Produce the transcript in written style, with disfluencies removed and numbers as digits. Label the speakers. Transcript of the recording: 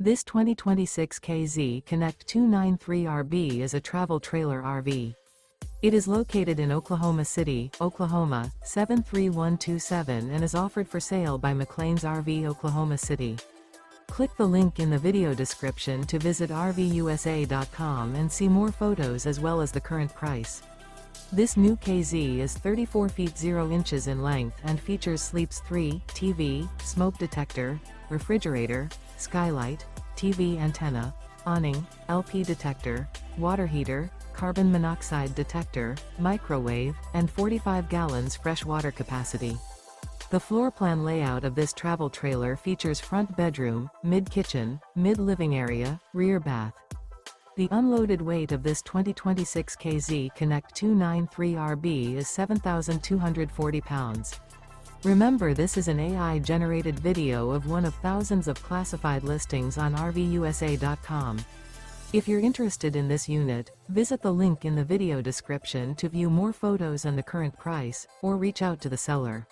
Speaker 1: This 2026 KZ Connect 293RB is a travel trailer RV. It is located in Oklahoma City, Oklahoma, 73127 and is offered for sale by McClain's RV Oklahoma City. Click the link in the video description to visit RVUSA.com and see more photos as well as the current price. This new KZ is 34 feet 0 inches in length and features Sleeps 3, TV, smoke detector, refrigerator, skylight, TV antenna, awning, LP detector, water heater, carbon monoxide detector, microwave, and 45 gallons fresh water capacity. The floor plan layout of this travel trailer features front bedroom, mid-kitchen, mid-living area, rear bath. The unloaded weight of this 2026 KZ Connect 293RB is 7,240 pounds. Remember, this is an AI-generated video of one of thousands of classified listings on RVUSA.com. If you're interested in this unit, visit the link in the video description to view more photos and the current price, or reach out to the seller.